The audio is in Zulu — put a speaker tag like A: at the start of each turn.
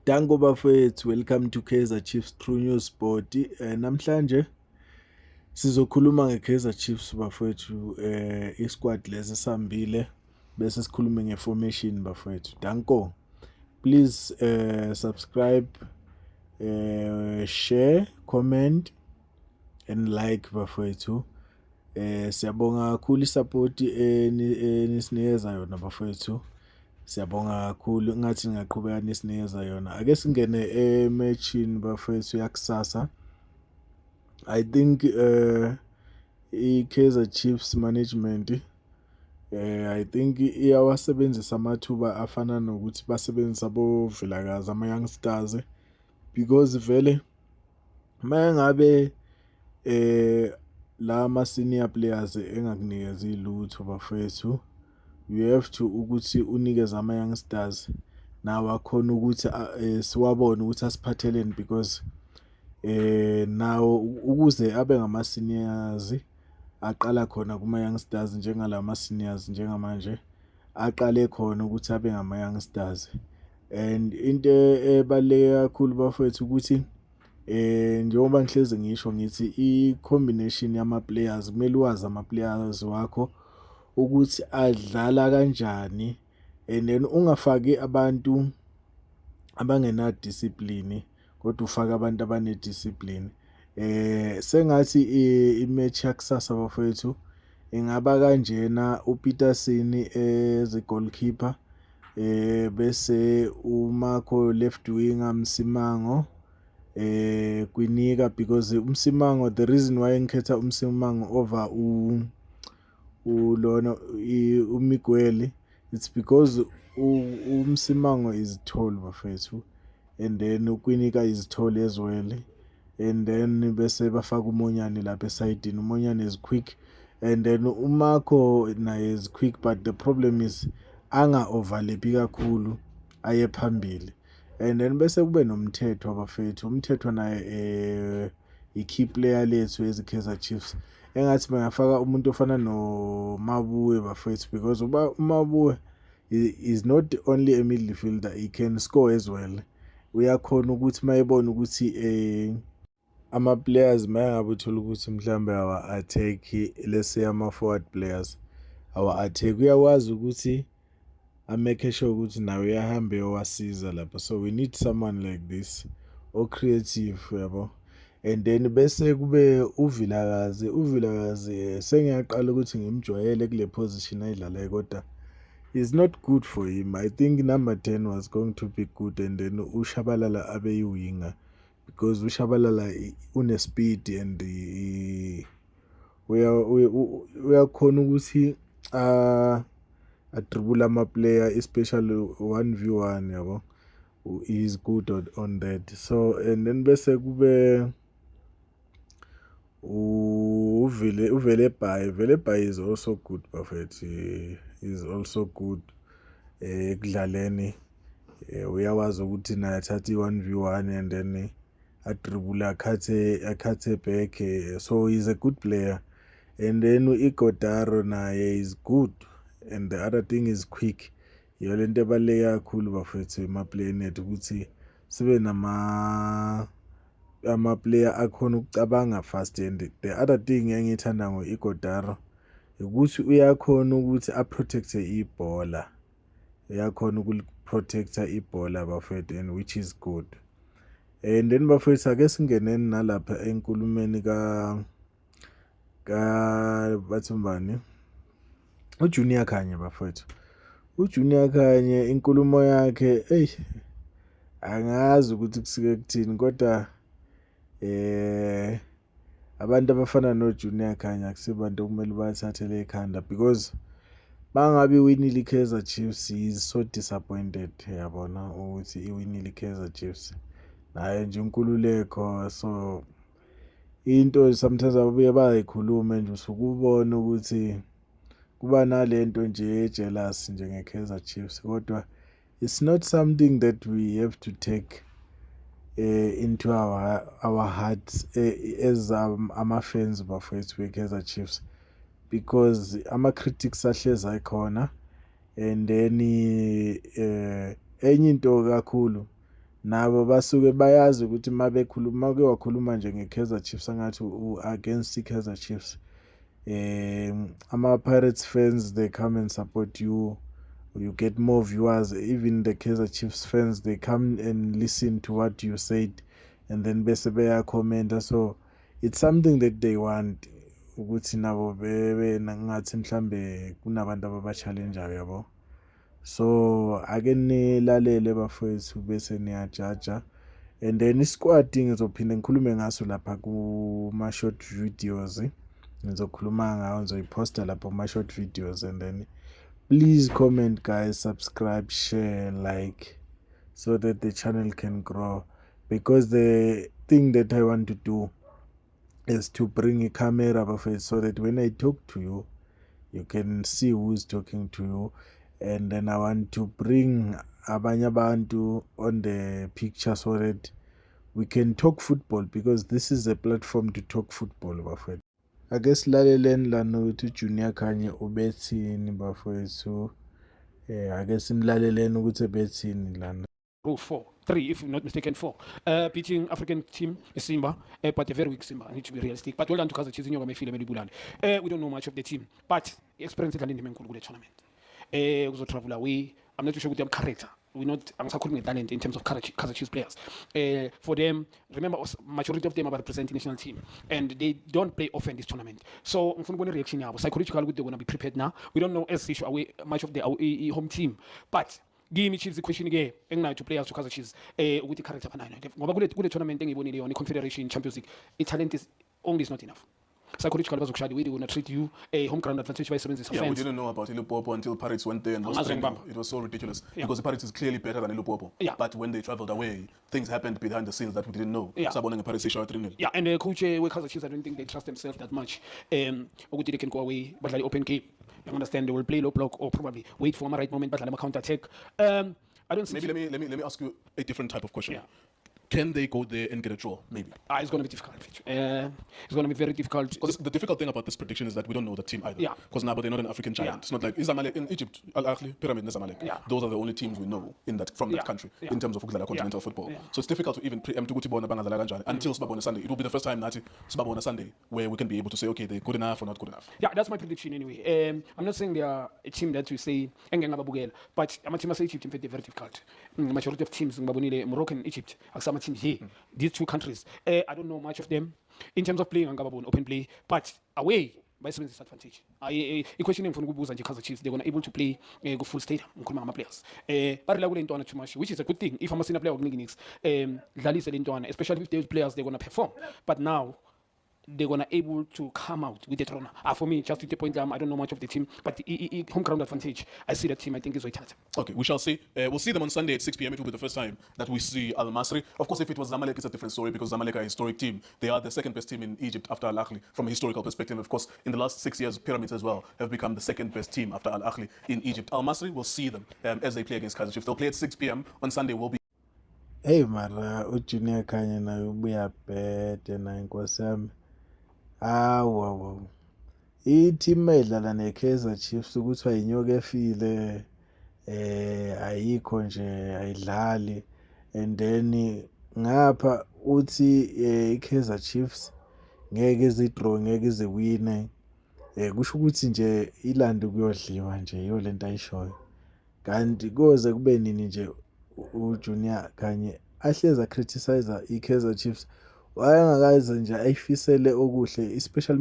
A: Danko bafethu, welcome to Kaizer Chiefs True News Sport. Namhlanje sizokhuluma ngeKaizer Chiefs bafethu, isquad lesi sambile bese sikhulume ngeformation bafethu. Danko, please subscribe, share, comment and like bafethu. Siyabonga kakhulu isupport enisinikeza yona bafethu. Siyabonga kakhulu ngathi ngaqhubeka nisinikeza yona. Ake singene ematchini bafethu yakusasa. I think i-Kaizer Chiefs management I think iyawasebenzisa amathuba afana nokuthi basebenzisa boVilakazi ama-youngsters because vele mayengabe la ma-senior players engakunikezi lutho bafethu, you have to ukuthi unikeze ama-youngsters nawo akhona ukuthi siwabone ukuthi asiphatheleni because nawo ukuze abe ngama-seniors aqala khona kuma-youngsters njengama-seniors njengamanje aqale khona ukuthi abe ngama-youngsters. And into ebaluleke kakhulu bafethu ukuthi njengoba ngihlezi ngisho ngithi i-combination yama-players kumele uwazi ama-players wakho ukuthi adlala kanjani, and then ungafaki abantu abangena-discipline kodwa ufake abantu abane-discipline. Sengathi i-match yakusasa bafethu ingaba kanjena: uPeterson as a-goalkeeper, bese uMarco left winger, Msimango Kwinika, because uMsimango, the reason why ngikhetha uMsimango over ulona uMiguel, it's because uMsimango is tall bafethu, and then uKwinika is tall as well, and then bese bafaka uMonyane lapha esayidini. uMonyane is quick, and then uMarco naye is quick, but the problem is anga-overlapi kakhulu aye phambili. And then bese kube noMthetho bafethu. uMthetho naye i-key player lethu ezi-Kaizer Chiefs. Engathi bangafaka umuntu ofana noMabuye bafethu, because uMabuye is not only a midfielder, he can score as well. Uyakhona ukuthi mayebona ukuthi ama-players mayangabe uthola ukuthi mhlambe awa-attack, let's say ama-forward players awa-attack, uyakwazi ukuthi amake sure ukuthi nawe uyahamba eyowasiza lapha. So we need someone like this o-creative, yabo. And then bese kube uVilakazi sengiyaqala ukuthi ngimjwayele kule position ayidlalayo, kodwa it's not good for him. I think number 10 was going to be good, and then uShabalala abe yi-winger because uShabalala une-speed and uyakhona ukuthi adribble ama-player, especially 1v1, yabo. He is good on that. So and then bese kube uVelebhayi is also good bafethu. He is also good ekudlaleni. Uyawazi ukuthi naye athatha i-1v1 and then adribble akhathe back, so he's a good player. And then uIgodaro naye is good, and the other thing is quick. Iyo lento ebaluleke kakhulu bafethu emaplayeni ethu ukuthi sibe ama-player akhona ukucabanga fast. And the other thing engiyithanda ngo-Igodaro ukuthi uyakhona ukuthi a-protect-e ibhola, uyakhona ukuliprotecta ibhola bafethu, and which is good. And then bafethu ake singeneni nalapha enkulumeni bathi mbani, uJunior Khanye bafethu. uJunior Khanye inkulumo yakhe angazi ukuthi kusike kuthini, kodwa abantu abafana noJunior Khanye akusibantu okumele bathathele ekhanda, because bangabe iwinile iKaizer Chiefs, he is so disappointed, yabona, ukuthi iwinile iKaizer Chiefs naye nje unkululeko. So into sometimes ababuye bayikhulume nje usuke ubona ukuthi kuba nalento nje jealous njenge-Kaizer Chiefs, kodwa it's not something that we have to take into our hearts as ama-fans bafethu be-Kaizer Chiefs, because ama-critics ahlezi akhona. And then enye into kakhulu nabo basuke bayazi ukuthi make wakhuluma nje nge-Kaizer Chiefs angathi against i-Kaizer Chiefs. Ama-Pirates fans, they come and support you. You get more viewers. Even the Kaizer Chiefs fans, they come and listen to what you said, and then bese beya-commenta. So it's something that they want ukuthi nabo ngathi mhlambe kunabantu ababa-challengeayo yabo. So ake nilalele bafowethu bese niyajaja, and then i-squad ngizophinde ngikhulume ngaso lapha kuma-short videos. Ngizokhuluma ngawo, ngizoyiposta lapha kuma-short videos, and then please comment guys, subscribe, share, like, so that the channel can grow, because the thing that I want to do is to bring a camera bafowethu, so that when I talk to you, you can see who is talking to you. And then I want to bring abanye abantu on the picture so that we can talk football, because this is a platform to talk football bafowethu. Ake silaleleni lana ukuthi uJunior Khanye ubethini bafowethu. Ake simlaleleni ukuthi ebethini lana.
B: 4-3, if I'm not mistaken, 4. Beating African team, Simba, but a very weak Simba. I need to be realistic. But well done to Kaizer Chiefs in your we don't know much of the team, but experience it in the tournament. Also travel away. I'm not too sure with their character. We're not. I'm calling talent in terms of Kaizer Chiefs players. For them, remember, majority of them are representing national team, and they don't play often this tournament. So, I'm going to reaction now. Psychologically, they're going to be prepared now. We don't know as issue away much of the home team, but give me Chiefs the question again. And to players to Kaizer Chiefs with the character. Ngoba kule tournament engibonile on Confederation Champions League, talent is not enough. Psychologically, we will not treat you a home ground advantage by 7
C: Yeah, we didn't know about Ilipopo until Pirates went there and was training. It was so ridiculous because the Pirates is clearly better than Ilipopo.
B: Yeah.
C: But when they traveled away, things happened behind the scenes that we didn't know.
B: Yeah.
C: So Pirates
B: yeah, and coach Kaizer Chiefs, I don't think they trust themselves that much. They can go away, but like open game. You understand? They will play low block or probably wait for a right moment, but like a counter attack. I don't see.
C: Maybe let me ask you a different type of question.
B: Yeah.
C: Can they go there and get a draw? Maybe.
B: It's going to be difficult. It's going to be very difficult.
C: Because the difficult thing about this prediction is that we don't know the team either.
B: Yeah.
C: Because now they're not an African giant.
B: Yeah.
C: It's not like Zamalek in Egypt, Al Ahly, Pyramid, Zamalek.
B: Yeah.
C: Those are the only teams we know in that from that country in terms of continental football.
B: Yeah.
C: So it's difficult to even preempt until Sibabona Sunday. It will be the first time that Sibabona Sunday where we can be able to say, okay, they're good enough or not good enough.
B: Yeah, that's my prediction anyway. I'm not saying they are a team that we say but I'm a team I say Egypt in fact they're very difficult. Majority of teams in Morocco and Egypt are some teams here. These two countries. I don't know much of them in terms of playing on open play, but away by 7 disadvantage. A question from Gubuza and Kaizer Chiefs, they're gonna able to play go full stadium my players. But too much, which is a good thing. If I'm a senior player of Nigginix, especially if those players they're gonna perform. But now they're gonna able to come out with the throne. For me, just to the point, I don't know much of the team, but the home ground advantage, I see the team. I think is Waitata.
C: Okay, we shall see. We'll see them on Sunday at 6 p.m. It will be the first time that we see Al Masry. Of course, if it was Zamalek, it's a different story because Zamalek are a historic team. They are the second best team in Egypt after Al Ahly from a historical perspective. Of course, in the last 6 years, Pyramids as well have become the second best team after Al Ahly in Egypt. Al Masry, we'll see them as they play against Kaizer Chiefs. They'll play at 6 p.m. on Sunday. Will be.
A: Hey mara, uJunior Khanye nayo ubuya bhede na inkosi yami. Wow. I-team edlala ne-Kaizer Chiefs ukuthi ayinyoka efile ayikho nje ayidlali, and then ngapha uthi i-Kaizer Chiefs ngeke izidraw ngeke iziwine, kusho ukuthi nje ilanda kuyodliwa nje yiyo lento ayishoyo. Kanti koze kube nini nje uJunior Khanye ahleza criticize i-Kaizer Chiefs, wayengakaze nje ayifisele okuhle, especially